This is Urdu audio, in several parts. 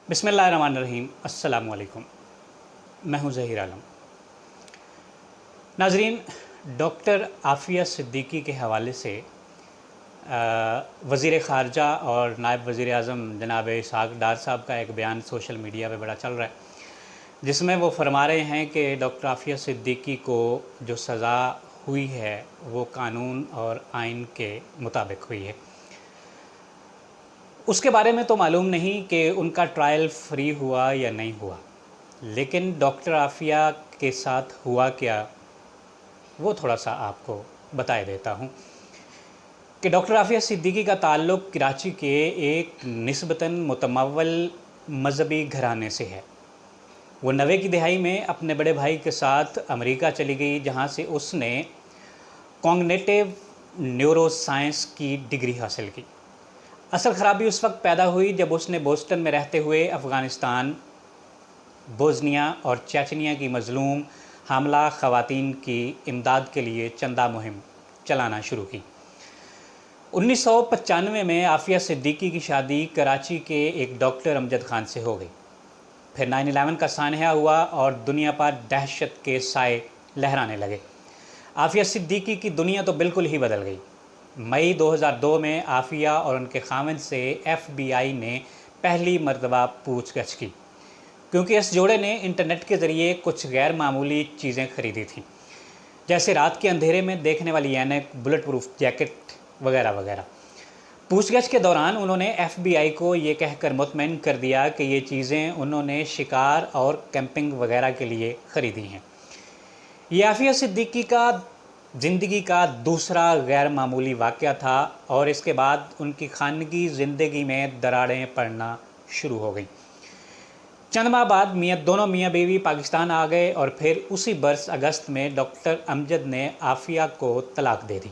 بسم اللہ الرحمن الرحیم۔ السلام علیکم، میں ہوں ظہیر عالم۔ ناظرین، ڈاکٹر عافیہ صدیقی کے حوالے سے وزیر خارجہ اور نائب وزیر اعظم جناب اسحاق ڈار صاحب کا ایک بیان سوشل میڈیا پہ بڑا چل رہا ہے، جس میں وہ فرما رہے ہیں کہ ڈاکٹر عافیہ صدیقی کو جو سزا ہوئی ہے وہ قانون اور آئین کے مطابق ہوئی ہے۔ اس کے بارے میں تو معلوم نہیں کہ ان کا ٹرائل فری ہوا یا نہیں ہوا، لیکن ڈاکٹر عافیہ کے ساتھ ہوا کیا وہ تھوڑا سا آپ کو بتائے دیتا ہوں کہ ڈاکٹر عافیہ صدیقی کا تعلق کراچی کے ایک نسبتاً متمول مذہبی گھرانے سے ہے۔ وہ 90 کی دہائی میں اپنے بڑے بھائی کے ساتھ امریکہ چلی گئی، جہاں سے اس نے کانگنیٹیو نیورو سائنس کی ڈگری حاصل کی۔ اصل خرابی اس وقت پیدا ہوئی جب اس نے بوسٹن میں رہتے ہوئے افغانستان، بوسنیا اور چیچنیا کی مظلوم حاملہ خواتین کی امداد کے لیے چندہ مہم چلانا شروع کی۔ 1995 میں عافیہ صدیقی کی شادی کراچی کے ایک ڈاکٹر امجد خان سے ہو گئی۔ پھر 9/11 کا سانحہ ہوا اور دنیا پر دہشت کے سائے لہرانے لگے۔ عافیہ صدیقی کی دنیا تو بالکل ہی بدل گئی۔ مئی 2002 میں عافیہ اور ان کے خاوند سے FBI نے پہلی مرتبہ پوچھ گچھ کی، کیونکہ اس جوڑے نے انٹرنیٹ کے ذریعے کچھ غیر معمولی چیزیں خریدی تھیں، جیسے رات کے اندھیرے میں دیکھنے والی اینک، بلٹ پروف جیکٹ وغیرہ وغیرہ۔ پوچھ گچھ کے دوران انہوں نے FBI کو یہ کہہ کر مطمئن کر دیا کہ یہ چیزیں انہوں نے شکار اور کیمپنگ وغیرہ کے لیے خریدی ہیں۔ یہ عافیہ صدیقی کا زندگی کا دوسرا غیر معمولی واقعہ تھا، اور اس کے بعد ان کی خانگی زندگی میں دراڑیں پڑنا شروع ہو گئیں۔ چند ماہ بعد دونوں میاں بیوی پاکستان آ گئے، اور پھر اسی برس اگست میں ڈاکٹر امجد نے عافیہ کو طلاق دے دی۔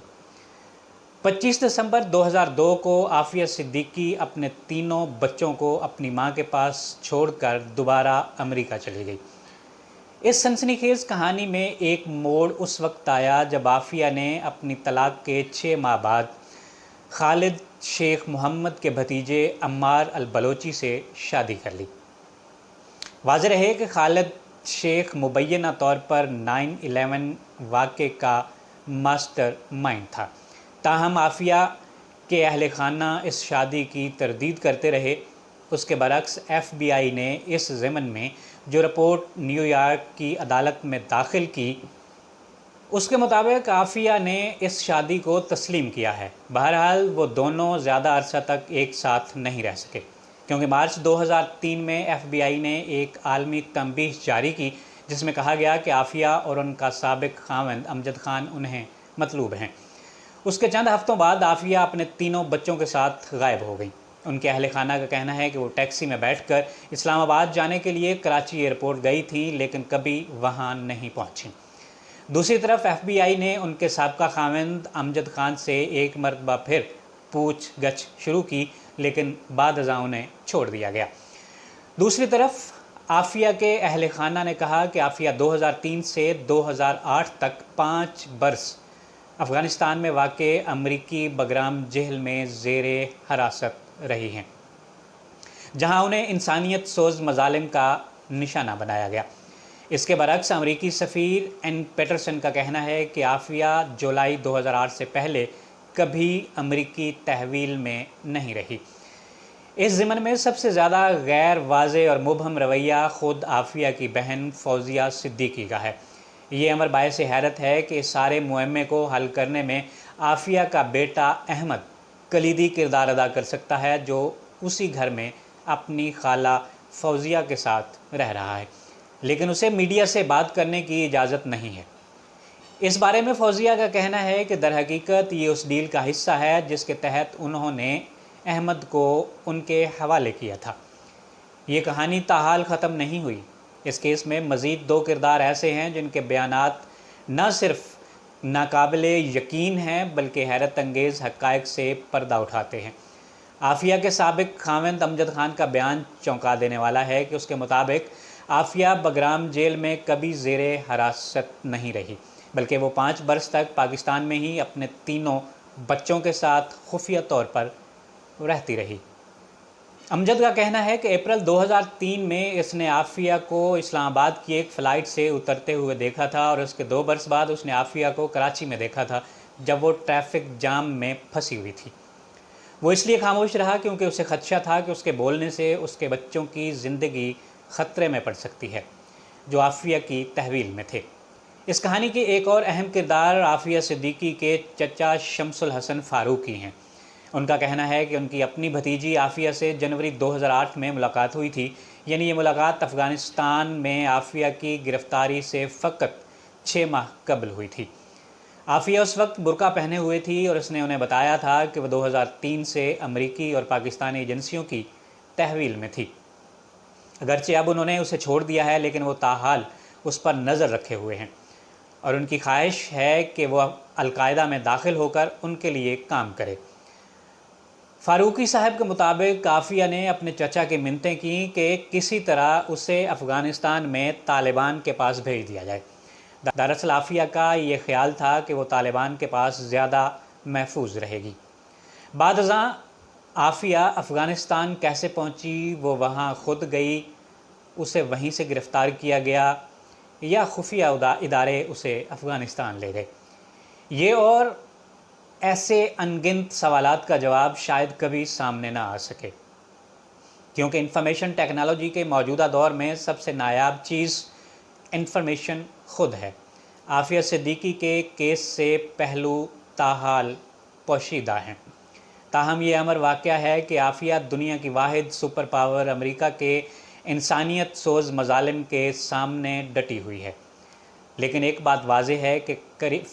25 دسمبر 2002 کو عافیہ صدیقی اپنے تینوں بچوں کو اپنی ماں کے پاس چھوڑ کر دوبارہ امریکہ چلی گئی۔ اس سنسنی خیز کہانی میں ایک موڑ اس وقت آیا جب عافیہ نے اپنی طلاق کے 6 ماہ بعد خالد شیخ محمد کے بھتیجے عمار البلوچی سے شادی کر لی۔ واضح رہے کہ خالد شیخ مبینہ طور پر 9/11 واقعے کا ماسٹر مائنڈ تھا، تاہم عافیہ کے اہل خانہ اس شادی کی تردید کرتے رہے۔ اس کے برعکس FBI نے اس ضمن میں جو رپورٹ نیو یارک کی عدالت میں داخل کی، اس کے مطابق عافیہ نے اس شادی کو تسلیم کیا ہے۔ بہرحال وہ دونوں زیادہ عرصہ تک ایک ساتھ نہیں رہ سکے، کیونکہ مارچ 2003 میں FBI نے ایک عالمی تنبیہ جاری کی، جس میں کہا گیا کہ عافیہ اور ان کا سابق خاوند امجد خان انہیں مطلوب ہیں۔ اس کے چند ہفتوں بعد عافیہ اپنے تینوں بچوں کے ساتھ غائب ہو گئیں۔ ان کے اہل خانہ کا کہنا ہے کہ وہ ٹیکسی میں بیٹھ کر اسلام آباد جانے کے لیے کراچی ایئرپورٹ گئی تھیں، لیکن کبھی وہاں نہیں پہنچیں۔ دوسری طرف FBI نے ان کے سابقہ خاوند امجد خان سے ایک مرتبہ پھر پوچھ گچھ شروع کی، لیکن بعد ازاں انہیں چھوڑ دیا گیا۔ دوسری طرف عافیہ کے اہل خانہ نے کہا کہ عافیہ 2003 سے 2008 تک 5 برس افغانستان میں واقع امریکی بگرام جیل میں زیر حراست رہی ہیں، جہاں انہیں انسانیت سوز مظالم کا نشانہ بنایا گیا۔ اس کے برعکس امریکی سفیر این پیٹرسن کا کہنا ہے کہ عافیہ جولائی 2008 سے پہلے کبھی امریکی تحویل میں نہیں رہی۔ اس ضمن میں سب سے زیادہ غیر واضح اور مبہم رویہ خود عافیہ کی بہن فوزیہ صدیقی کا ہے۔ یہ امر باعث حیرت ہے کہ اس سارے معمے کو حل کرنے میں عافیہ کا بیٹا احمد کلیدی کردار ادا کر سکتا ہے، جو اسی گھر میں اپنی خالہ فوزیہ کے ساتھ رہ رہا ہے، لیکن اسے میڈیا سے بات کرنے کی اجازت نہیں ہے۔ اس بارے میں فوزیہ کا کہنا ہے کہ در حقیقت یہ اس ڈیل کا حصہ ہے جس کے تحت انہوں نے احمد کو ان کے حوالے کیا تھا۔ یہ کہانی تاحال ختم نہیں ہوئی۔ اس کیس میں مزید 2 کردار ایسے ہیں جن کے بیانات نہ صرف ناقابل یقین ہیں بلکہ حیرت انگیز حقائق سے پردہ اٹھاتے ہیں۔ عافیہ کے سابق خاوند امجد خان کا بیان چونکا دینے والا ہے کہ اس کے مطابق عافیہ بگرام جیل میں کبھی زیر حراست نہیں رہی، بلکہ وہ 5 برس تک پاکستان میں ہی اپنے تینوں بچوں کے ساتھ خفیہ طور پر رہتی رہی۔ امجد کا کہنا ہے کہ اپریل 2003 میں اس نے عافیہ کو اسلام آباد کی ایک فلائٹ سے اترتے ہوئے دیکھا تھا اور اس کے 2 برس بعد اس نے عافیہ کو کراچی میں دیکھا تھا جب وہ ٹریفک جام میں پھنسی ہوئی تھی۔ وہ اس لیے خاموش رہا کیونکہ اسے خدشہ تھا کہ اس کے بولنے سے اس کے بچوں کی زندگی خطرے میں پڑ سکتی ہے جو عافیہ کی تحویل میں تھے۔ اس کہانی کے ایک اور اہم کردار عافیہ صدیقی کے چچا شمس الحسن فاروقی ہیں۔ ان کا کہنا ہے کہ ان کی اپنی بھتیجی عافیہ سے جنوری 2008 میں ملاقات ہوئی تھی، یعنی یہ ملاقات افغانستان میں عافیہ کی گرفتاری سے فقط 6 ماہ قبل ہوئی تھی۔ عافیہ اس وقت برقع پہنے ہوئے تھی اور اس نے انہیں بتایا تھا کہ وہ 2003 سے امریکی اور پاکستانی ایجنسیوں کی تحویل میں تھی۔ اگرچہ اب انہوں نے اسے چھوڑ دیا ہے لیکن وہ تاحال اس پر نظر رکھے ہوئے ہیں اور ان کی خواہش ہے کہ وہ القاعدہ میں داخل ہو کر ان کے لیے کام کرے۔ فاروقی صاحب کے مطابق عافیہ نے اپنے چچا کی منتیں کیں کہ کسی طرح اسے افغانستان میں طالبان کے پاس بھیج دیا جائے۔ دراصل عافیہ کا یہ خیال تھا کہ وہ طالبان کے پاس زیادہ محفوظ رہے گی۔ بعد ازاں عافیہ افغانستان کیسے پہنچی، وہ وہاں خود گئی، اسے وہیں سے گرفتار کیا گیا یا خفیہ ادارے اسے افغانستان لے گئے؟ یہ اور ایسے انگنت سوالات کا جواب شاید کبھی سامنے نہ آ سکے، کیونکہ انفارمیشن ٹیکنالوجی کے موجودہ دور میں سب سے نایاب چیز انفارمیشن خود ہے۔ عافیہ صدیقی کے کیس سے پہلو تاحال پوشیدہ ہیں، تاہم یہ امر واقعہ ہے کہ عافیہ دنیا کی واحد سپر پاور امریکہ کے انسانیت سوز مظالم کے سامنے ڈٹی ہوئی ہے۔ لیکن ایک بات واضح ہے کہ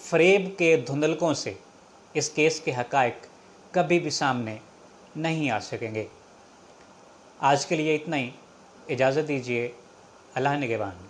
فریب کے دھندلکوں سے اس کیس کے حقائق کبھی بھی سامنے نہیں آ سکیں گے۔ آج کے لیے اتنا ہی، اجازت دیجیے، اللہ نگہبان۔